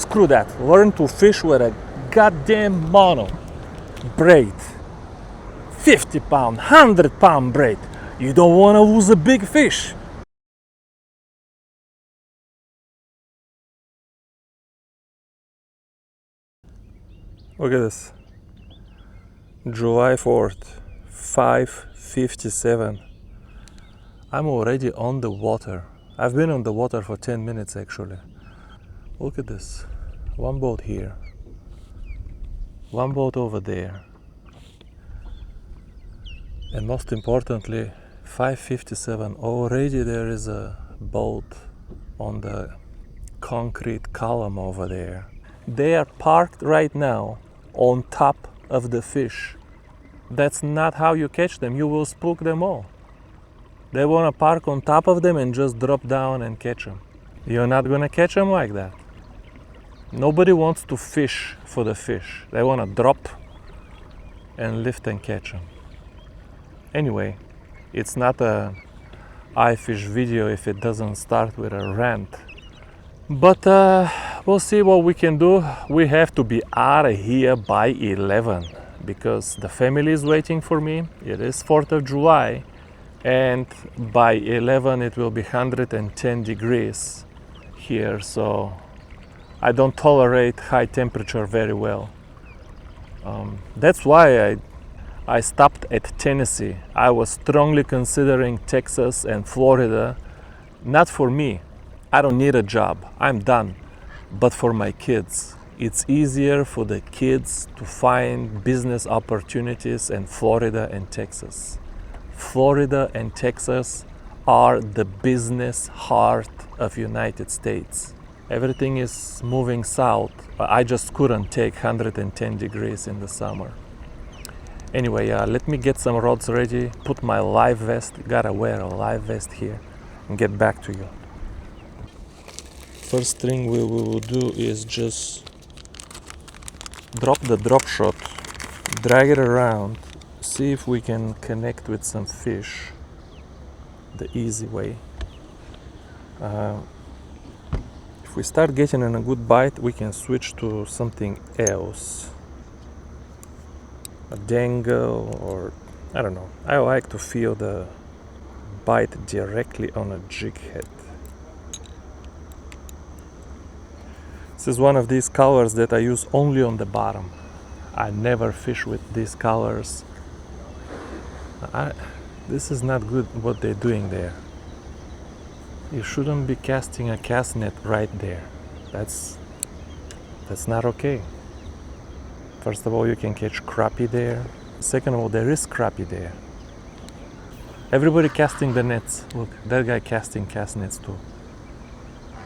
screw that. Learn to fish with a goddamn mono braid. 50 pound, 100 pound braid. You don't want to lose a big fish. Look at this. July 4th, 5:57. I'm already on the water. I've been on the water for 10 minutes actually. Look at this. One boat here. One boat over there. And most importantly, 5:57, already there is a boat on the concrete column over there. They are parked right now on top of the fish. That's not how you catch them. You will spook them all. They want to park on top of them and just drop down and catch them. You're not going to catch them like that. Nobody wants to fish for the fish. They want to drop and lift and catch them. Anyway, it's not a iFish video if it doesn't start with a rant. But we'll see what we can do. We have to be out of here by 11 because the family is waiting for me. It is 4th of July and by 11 it will be 110 degrees here, so I don't tolerate high temperature very well. That's why I stopped at Tennessee. I was strongly considering Texas and Florida. Not for me. I don't need a job. I'm done. But for my kids. It's easier for the kids to find business opportunities in Florida and Texas. Florida and Texas are the business heart of United States. Everything is moving south. I just couldn't take 110 degrees in the summer. Anyway, let me get some rods ready, put my live vest, gotta wear a live vest here, and get back to you. First thing we will do is just drop the drop shot, drag it around, see if we can connect with some fish the easy way. If we start getting in a good bite, we can switch to something else. A dangle, or I don't know. I like to feel the bite directly on a jig head. This is one of these colors that I use only on the bottom. I never fish with these colors. This is not good what they're doing there. You shouldn't be casting a cast net right there. That's not okay. First of all, you can catch crappie there. Second of all, there is crappie there. Everybody casting the nets. Look, that guy casting cast nets too.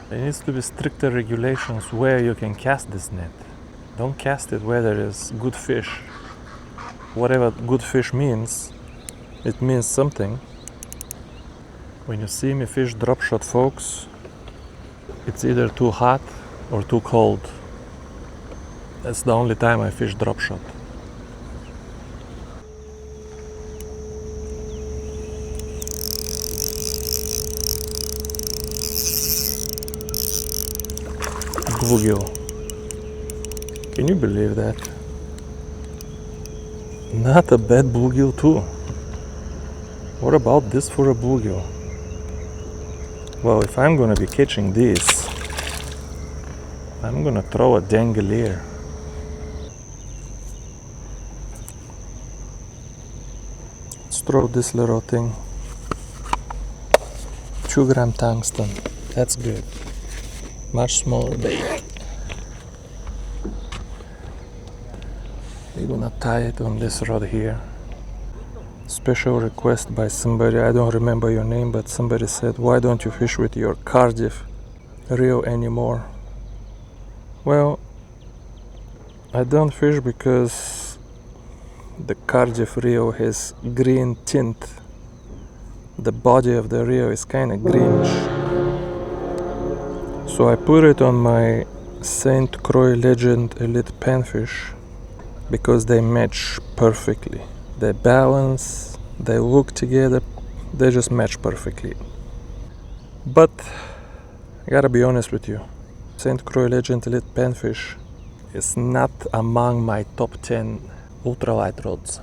There needs to be stricter regulations where you can cast this net. Don't cast it where there is good fish. Whatever good fish means, it means something. When you see me fish drop shot, folks, it's either too hot or too cold. That's the only time I fish drop shot. Bluegill. Can you believe that? Not a bad bluegill too. What about this for a bluegill? Well, if I'm gonna be catching this, I'm gonna throw a Dangelier. Let's throw this little thing. 2-gram tungsten. That's good. Much smaller bait. We're gonna tie it on this rod here. Special request by somebody, I don't remember your name, but somebody said, why don't you fish with your Cardiff reel anymore? Well, I don't fish because the Cardiff reel has green tint. The body of the reel is kind of greenish. So I put it on my St. Croix Legend Elite Panfish because they match perfectly. They balance, they look together, they just match perfectly. But I gotta be honest with you, St. Croix Legend Elite Panfish is not among my top 10 ultralight rods.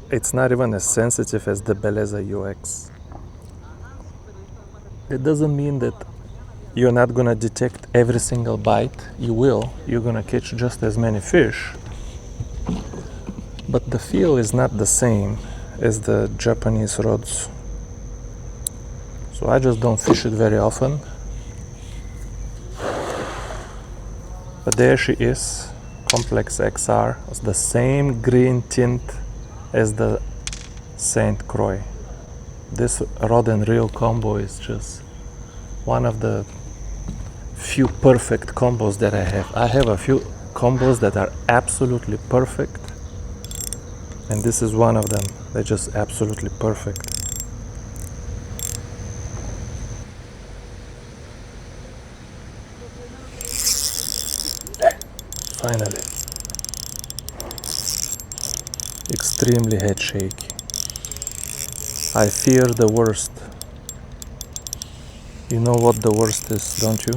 It's not even as sensitive as the Beleza UX. It doesn't mean that you're not gonna detect every single bite. You will. You're gonna catch just as many fish. But the feel is not the same as the Japanese rods. So I just don't fish it very often. But there she is, Complex XR. It's the same green tint as the St. Croix. This rod and reel combo is just one of the few perfect combos that I have. I have a few combos that are absolutely perfect, and this is one of them. They're just absolutely perfect. Finally. Extremely head shaky. I fear the worst. You know what the worst is, don't you?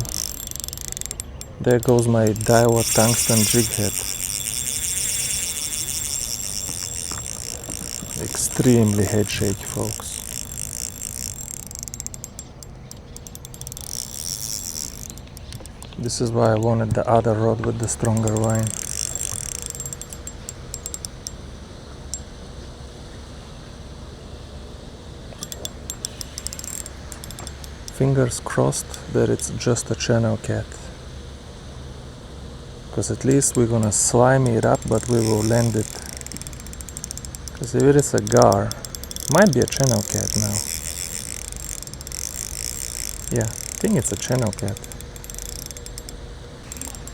There goes my Daiwa tungsten jig head. Extremely head shaky, folks. This is why I wanted the other rod with the stronger line. Fingers crossed that it's just a channel cat. Because at least we're gonna slime it up, but we will land it. Because if it is a gar, might be a channel cat now. Yeah, I think it's a channel cat.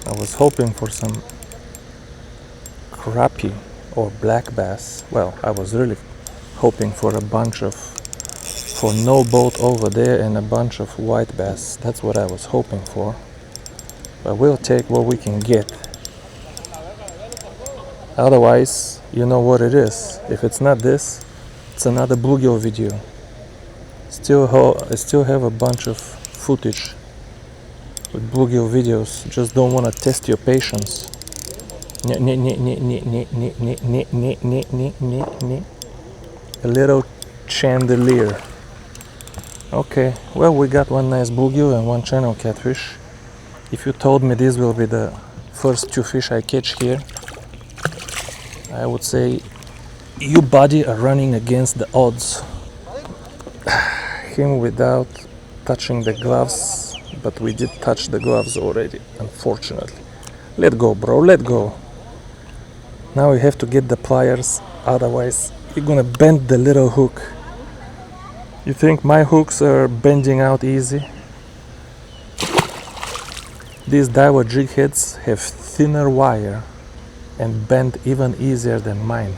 I was hoping for some crappie or black bass. Well, I was really hoping for no boat over there and a bunch of white bass. That's what I was hoping for. But we'll take what we can get. Otherwise, you know what it is. If it's not this, it's another bluegill video. I still have a bunch of footage with bluegill videos. Just don't want to test your patience. A little chandelier. Okay, well, we got one nice bluegill and one channel catfish. If you told me this will be the first two fish I catch here, I would say you buddy are running against the odds. Him without touching the gloves, but we did touch the gloves already, unfortunately. Let go, bro, let go. Now we have to get the pliers, otherwise you're gonna bend the little hook. You think my hooks are bending out easy? These Daiwa jig heads have thinner wire and bend even easier than mine.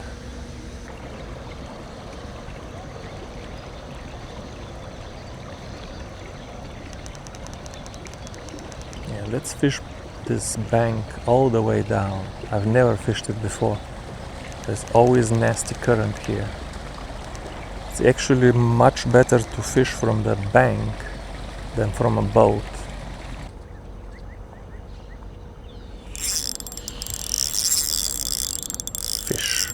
Yeah, let's fish this bank all the way down. I've never fished it before. There's always nasty current here. It's actually much better to fish from the bank than from a boat. Fish.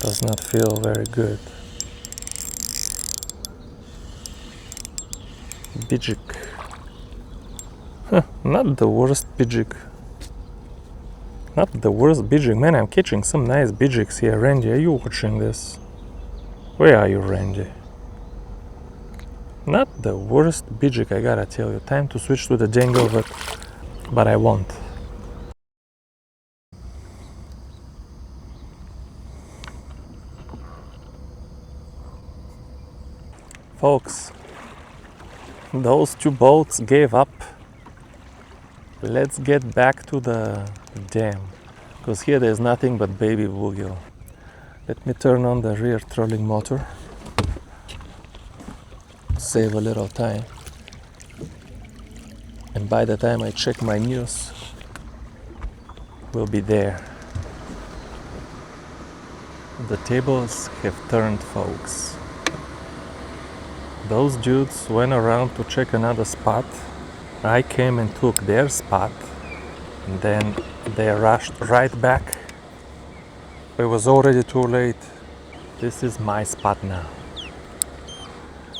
Does not feel very good. Bijik. Not the worst bijik. Not the worst bijik. Man, I'm catching some nice bijiks here. Randy, are you watching this? Where are you, Randy? Not the worst bijik, I gotta tell you. Time to switch to the Dangelier, but I won't. Folks, those two boats gave up. Let's get back to the dam, because here there's nothing but baby bluegill. Let me turn on the rear trolling motor, save a little time, and by the time I check my news, we'll be there. The tables have turned, folks. Those dudes went around to check another spot. I came and took their spot, and then they rushed right back. It was already too late. This is my spot now.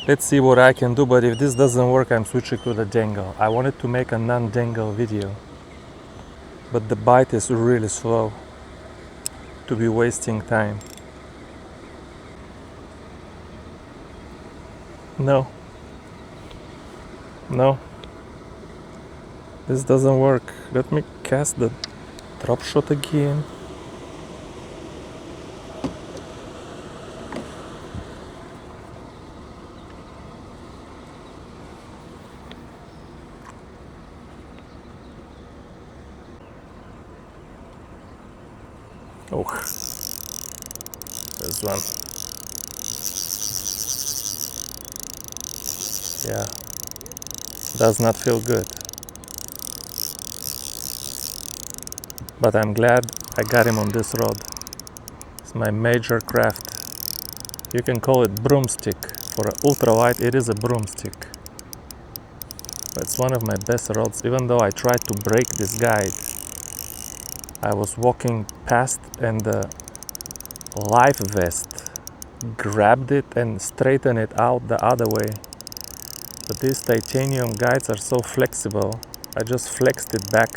Let's see what I can do, but if this doesn't work, I'm switching to the dangle. I wanted to make a non-dangle video, but the bite is really slow to be wasting time. No. No. This doesn't work. Let me cast the drop shot again. Oh, there's one. Yeah, does not feel good. But I'm glad I got him on this rod. It's my major craft. You can call it broomstick. For an ultralight, it is a broomstick. But it's one of my best rods. Even though I tried to break this guide, I was walking past and the life vest grabbed it and straightened it out the other way. But these titanium guides are so flexible, I just flexed it back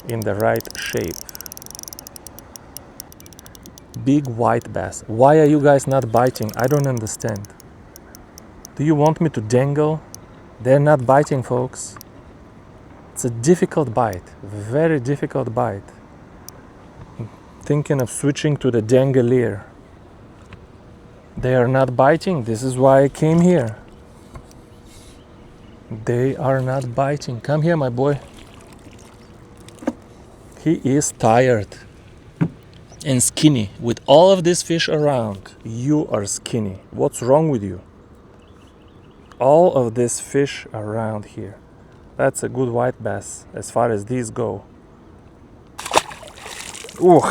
in the right shape. Big white bass. Why are you guys not biting? I don't understand. Do you want me to dangle? They're not biting, folks. It's a difficult bite, very difficult bite. I'm thinking of switching to the Dangelier. They are not biting, this is why I came here. They are not biting. Come here, my boy. He is tired and skinny. With all of these fish around, you are skinny. What's wrong with you? All of these fish around here. That's a good white bass as far as these go. Ooh.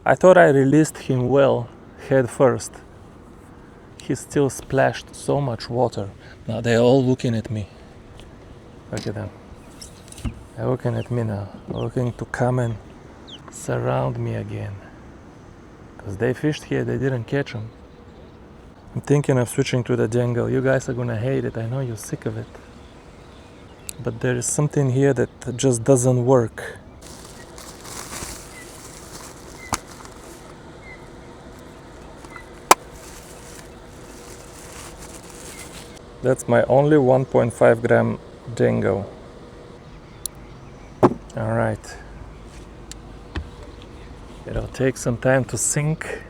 I thought I released him well, head first. He still splashed so much water. Now they're all looking at me. Look at them. They're looking at me now, looking to come and surround me again. Because they fished here, they didn't catch them. I'm thinking of switching to the dangle. You guys are gonna hate it, I know you're sick of it. But there is something here that just doesn't work. That's my only 1.5 gram dangle. All right. It'll take some time to sink.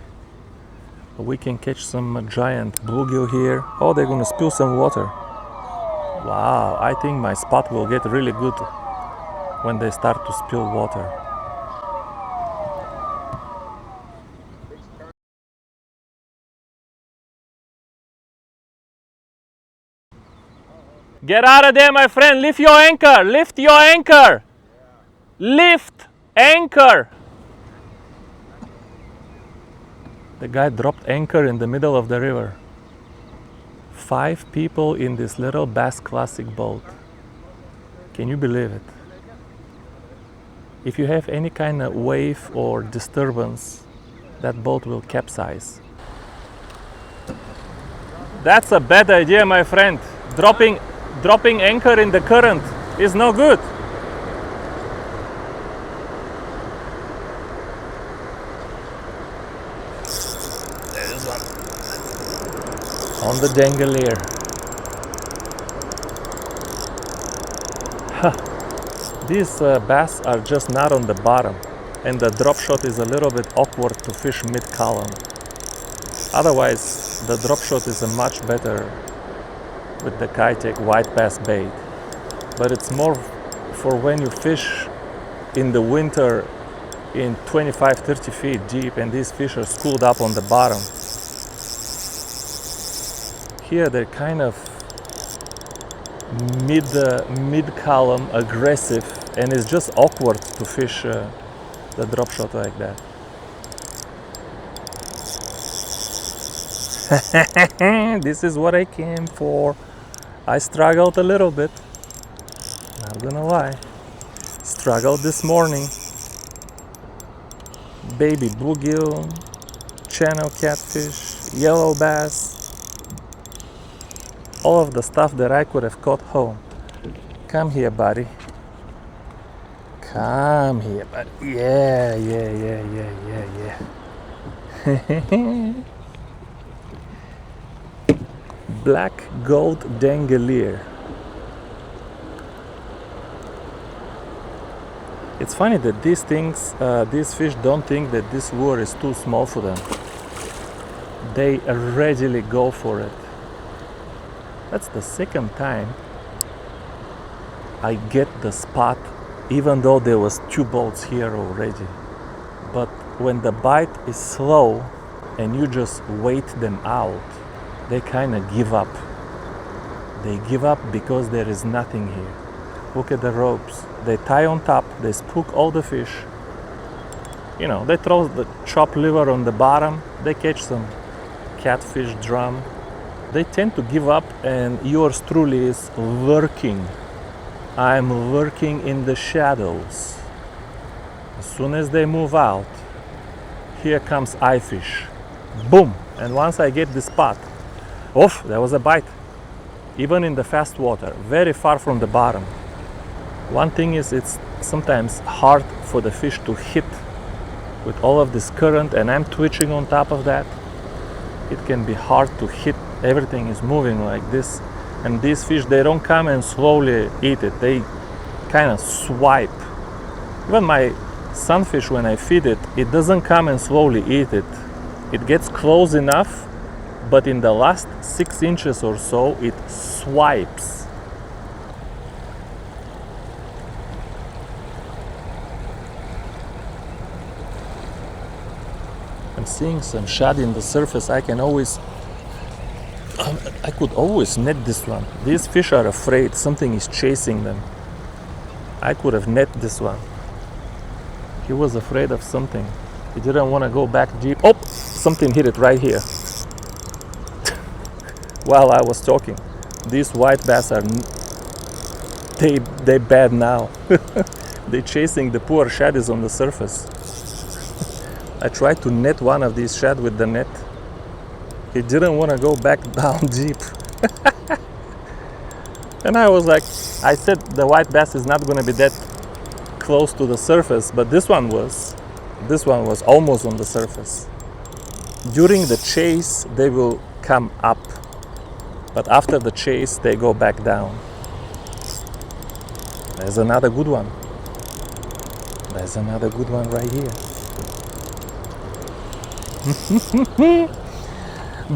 But we can catch some giant bluegill here. Oh, they're gonna spill some water. Wow, I think my spot will get really good when they start to spill water. Get out of there, my friend. Lift your anchor. Lift your anchor. Lift anchor. The guy dropped anchor in the middle of the river. 5 people in this little Bass Classic boat. Can you believe it? If you have any kind of wave or disturbance, that boat will capsize. That's a bad idea, my friend. Dropping anchor in the current is no good. There's one. On the Dangelier. These bass are just not on the bottom, and the drop shot is a little bit awkward to fish mid-column. Otherwise, the drop shot is a much better with the Kitech white bass bait. But it's more for when you fish in the winter in 25-30 feet deep and these fish are schooled up on the bottom. Here they're kind of mid-column, aggressive, and it's just awkward to fish the drop shot like that. This is what I came for. I struggled a little bit, not gonna lie. Struggled this morning. Baby bluegill, channel catfish, yellow bass, all of the stuff that I could have caught home. Come here, buddy. Come here, buddy. Yeah. Black gold Dangelier. It's funny that these things, these fish don't think that this lure is too small for them. They readily go for it. That's the second time I get the spot, even though there was 2 boats here already. But when the bite is slow and you just wait them out, they kind of give up. They give up because there is nothing here. Look at the ropes. They tie on top, they spook all the fish. You know, they throw the chopped liver on the bottom, they catch some catfish, drum. They tend to give up, and yours truly is lurking. I'm lurking in the shadows. As soon as they move out, here comes eyefish. Boom! And once I get the spot, oof, there was a bite. Even in the fast water, very far from the bottom. One thing is, it's sometimes hard for the fish to hit with all of this current, and I'm twitching on top of that. It can be hard to hit. Everything is moving like this. And these fish, they don't come and slowly eat it. They kind of swipe. Even my sunfish, when I feed it, it doesn't come and slowly eat it. It gets close enough, but in the last 6 inches or so, it swipes. I'm seeing some shad in the surface. I could always net this one. These fish are afraid something is chasing them. I could have net this one. He was afraid of something. He didn't want to go back deep. Oh, something hit it right here. While I was talking. These white bass are, they bad now. They're chasing the poor shaddies on the surface. I tried to net one of these shad with the net. He didn't want to go back down deep. And I was like, I said the white bass is not going to be that close to the surface, but this one was almost on the surface. During the chase, they will come up, but after the chase, they go back down. There's another good one. There's another good one right here.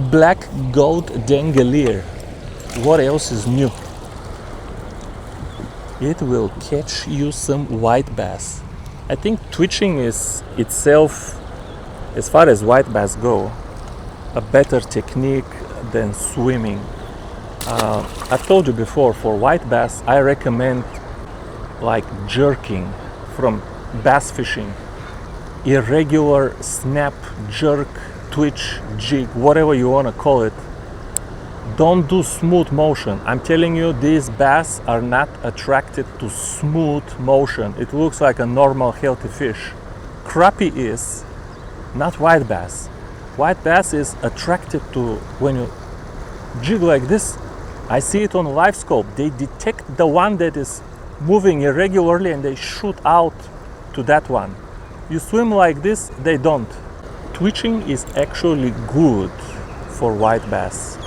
Black gold Dangelier. What else is new? It will catch you some white bass. I think twitching is itself, as far as white bass go, a better technique than swimming. I've told you before, for white bass, I recommend like jerking from bass fishing. Irregular snap, jerk, twitch, jig, whatever you want to call it. Don't do smooth motion. I'm telling you, these bass are not attracted to smooth motion. It looks like a normal healthy fish. Crappie is, not white bass. White bass is attracted to when you jig like this. I see it on live scope. They detect the one that is moving irregularly and they shoot out to that one. You swim like this, they don't. Twitching is actually good for white bass.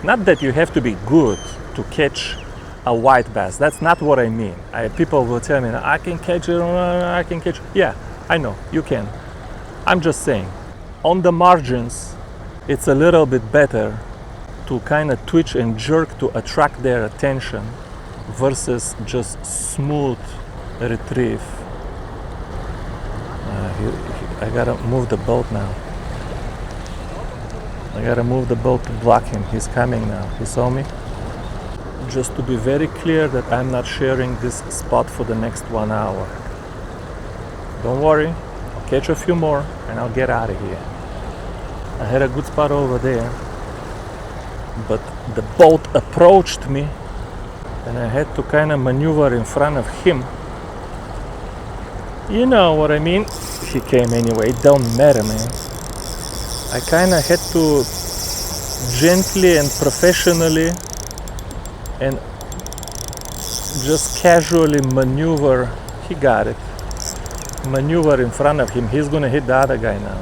Not that you have to be good to catch a white bass. That's not what I mean. People will tell me, I can catch it, I can catch it. Yeah, I know, you can. I'm just saying, on the margins, it's a little bit better to kind of twitch and jerk to attract their attention versus just smooth retrieve. I gotta move the boat now. I gotta move the boat to block him. He's coming now. He saw me. Just to be very clear that I'm not sharing this spot for the next 1 hour. Don't worry, I'll catch a few more and I'll get out of here. I had a good spot over there. but the boat approached me and I had to kind of maneuver in front of him. You know what I mean? He came anyway, it don't matter, man. I kind of had to gently and professionally and just casually maneuver. He got it. Maneuver in front of him. He's gonna hit the other guy now.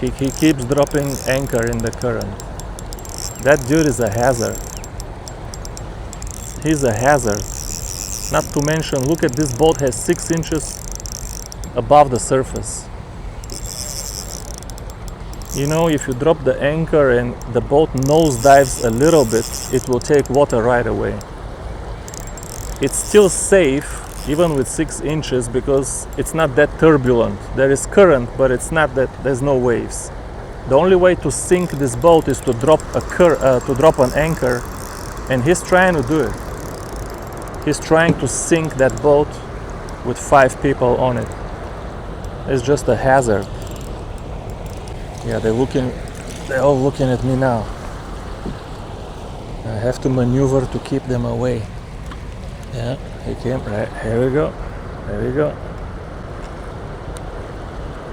He keeps dropping anchor in the current. That dude is a hazard. He's a hazard. Not to mention, look at this boat has 6 inches above the surface. You know, if you drop the anchor and the boat nosedives a little bit, it will take water right away. It's still safe, even with 6 inches, because it's not that turbulent. There is current, but it's not that there's no waves. The only way to sink this boat is to drop an anchor, and he's trying to do it. He's trying to sink that boat with 5 people on it. It's just a hazard. Yeah, they're all looking at me now. I have to maneuver to keep them away. Yeah, he came, right, here we go. There we go.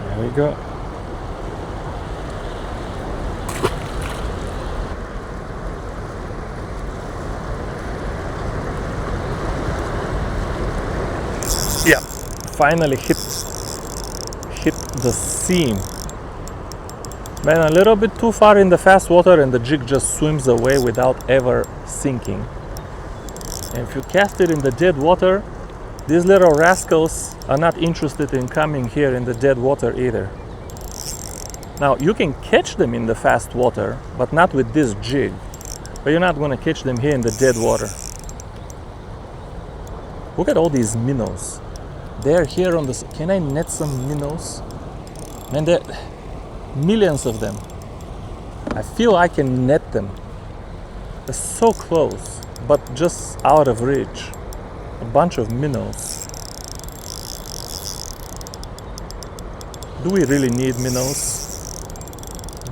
There we go. Yeah, finally hit the seam. Man, a little bit too far in the fast water and the jig just swims away without ever sinking. And if you cast it in the dead water, these little rascals are not interested in coming here in the dead water either. Now, you can catch them in the fast water, but not with this jig. But you're not going to catch them here in the dead water. Look at all these minnows. They're here on this. Can I net some minnows? Man, there are millions of them. I feel I can net them. They're so close, but just out of reach. A bunch of minnows. Do we really need minnows?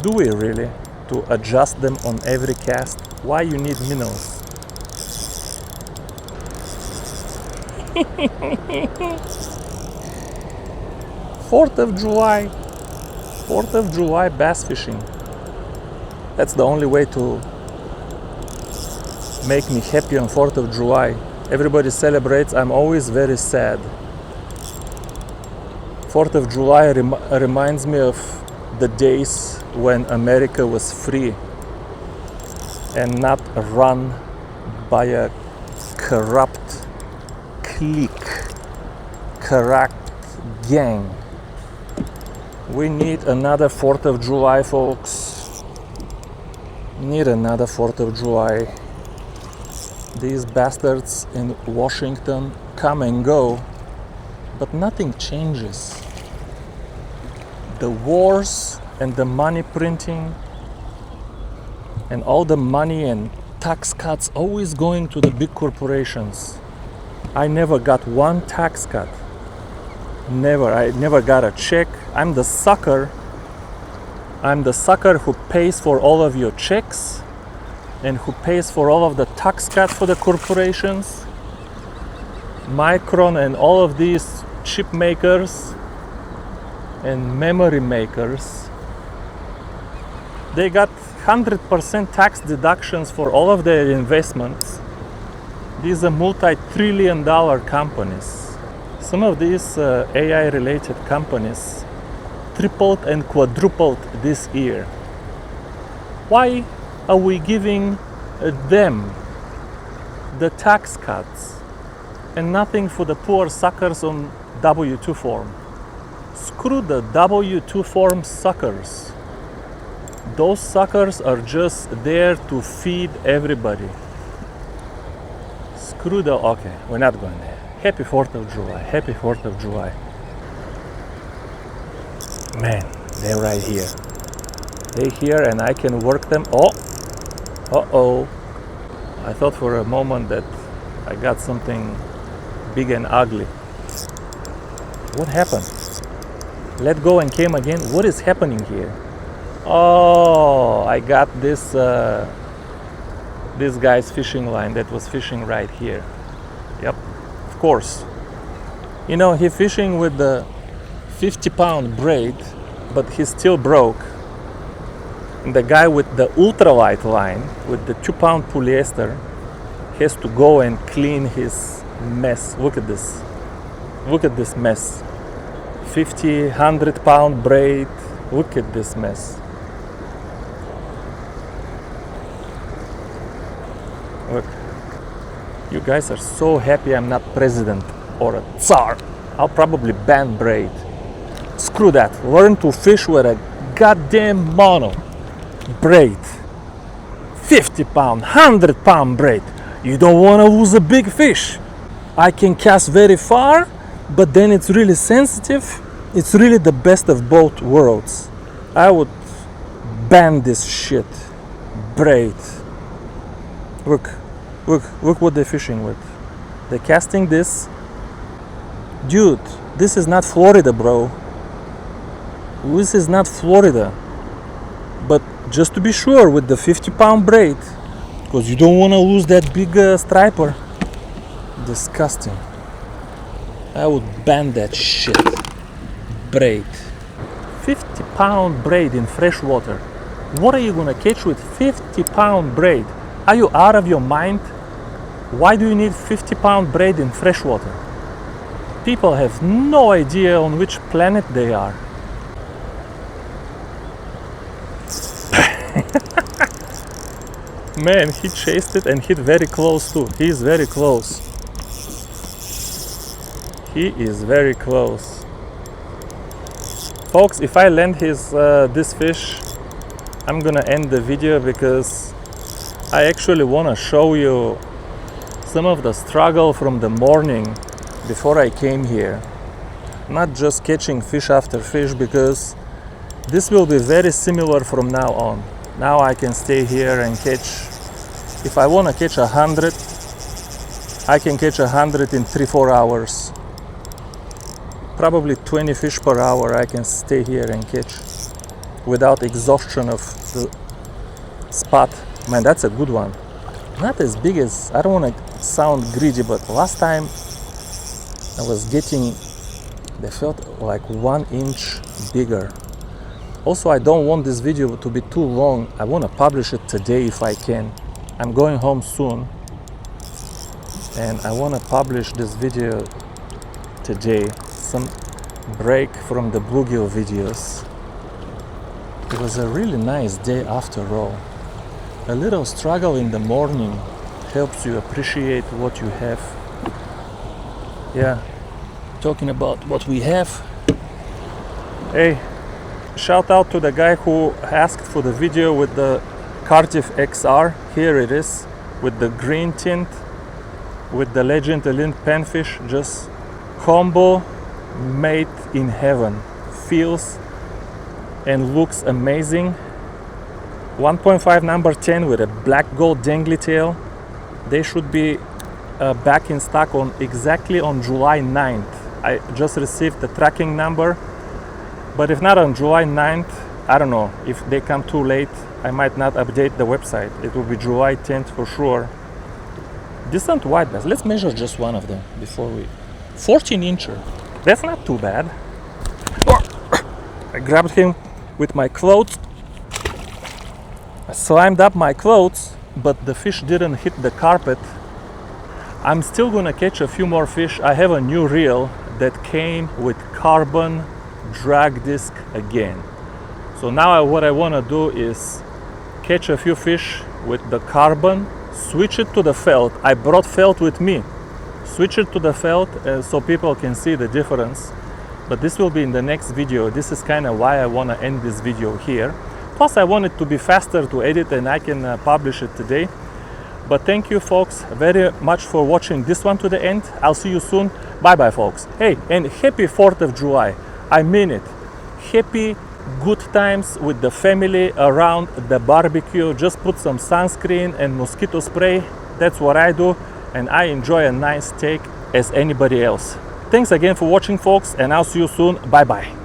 Do we really? To adjust them on every cast? Why you need minnows? 4th of July. 4th of July bass fishing. That's the only way to make me happy on 4th of July. Everybody celebrates. I'm always very sad. 4th of July reminds me of the days when America was free and not run by a corrupt clique, corrupt gang. We need another 4th of July, folks. Need another 4th of July. These bastards in Washington come and go, but nothing changes. The wars and the money printing and all the money and tax cuts always going to the big corporations. I never got one tax cut. Never. I never got a check. I'm the sucker. I'm the sucker who pays for all of your checks and who pays for all of the tax cuts for the corporations. Micron and all of these chip makers and memory makers, they got 100% tax deductions for all of their investments. These are multi-trillion-dollar companies. Some of these AI-related companies tripled and quadrupled this year. Why are we giving them the tax cuts and nothing for the poor suckers on W-2 form? Screw the W-2 form suckers. Those suckers are just there to feed everybody. Screw the... Okay, we're not going there. Happy 4th of July. Happy 4th of July. Man, they're right here. They're here and I can work them. Oh! Uh-oh. I thought for a moment that I got something big and ugly. What happened? Let go and came again. What is happening here? Oh, I got this this guy's fishing line that was fishing right here. Yep, of course. You know, he's fishing with the 50-pound braid, but he's still broke. And the guy with the ultralight line, with the 2-pound polyester, has to go and clean his mess. Look at this. Look at this mess. 50, 100-pound braid. Look at this mess. Look. You guys are so happy I'm not president or a tsar. I'll probably ban braid. Screw that. Learn to fish with a goddamn mono braid. 50-pound, 100-pound braid. You don't want to lose a big fish. I can cast very far, but then it's really sensitive. It's really the best of both worlds. I would ban this shit. Braid. Look what they're fishing with. They're casting this. Dude, this is not Florida, bro. This is not Florida. But just to be sure, with the 50-pound braid, because you don't want to lose that big striper. Disgusting. I would ban that shit. Braid. 50-pound braid in fresh water. What are you gonna catch with 50-pound braid? Are you out of your mind? Why do you need 50-pound braid in fresh water? People have no idea on which planet they are. Man, he chased it and hit very close too. He is very close. He is very close. Folks, if I land this fish, I'm gonna end the video because I actually want to show you some of the struggle from the morning before I came here. Not just catching fish after fish, because this will be very similar from now on. Now I can stay here and catch. If I want to catch 100, I can catch 100 in 3-4 hours. Probably 20 fish per hour I can stay here and catch without exhaustion of the spot. Man, that's a good one. Not as big as, I don't want to sound greedy, but last time I was getting, they felt like 1 inch bigger. Also, I don't want this video to be too long. I want to publish it today if I can. I'm going home soon and I want to publish this video today. Some break from the bluegill videos. It was a really nice day after all. A little struggle in the morning helps you appreciate what you have. Yeah, talking about what we have. Hey, shout out to the guy who asked for the video with the Cardiff XR. Here it is, with the green tint, with the Legend Elite Panfish. Just combo made in heaven. Feels and looks amazing. 1.5 number 10 with a black gold dangly tail. They should be back in stock exactly on July 9th. I just received the tracking number, but if not on July 9th, I don't know. If they come too late, I might not update the website. It will be July 10th for sure. Decent white bass. Let's measure just one of them before we... 14 incher. That's not too bad. I grabbed him with my clothes. I slimed up my clothes, but the fish didn't hit the carpet. I'm still gonna catch a few more fish. I have a new reel that came with carbon drag disc again. So now what I want to do is catch a few fish with the carbon, switch it to the felt. I brought felt with me. Switch it to the felt so people can see the difference. But this will be in the next video. This is kind of why I want to end this video here. Plus I want it to be faster to edit and I can publish it today. But thank you folks very much for watching this one to the end. I'll see you soon. Bye bye folks. Hey, and happy 4th of July. I mean it. Happy good times with the family around the barbecue. Just put some sunscreen and mosquito spray. That's what I do, and I enjoy a nice steak as anybody else. Thanks again for watching folks, and I'll see you soon. Bye bye.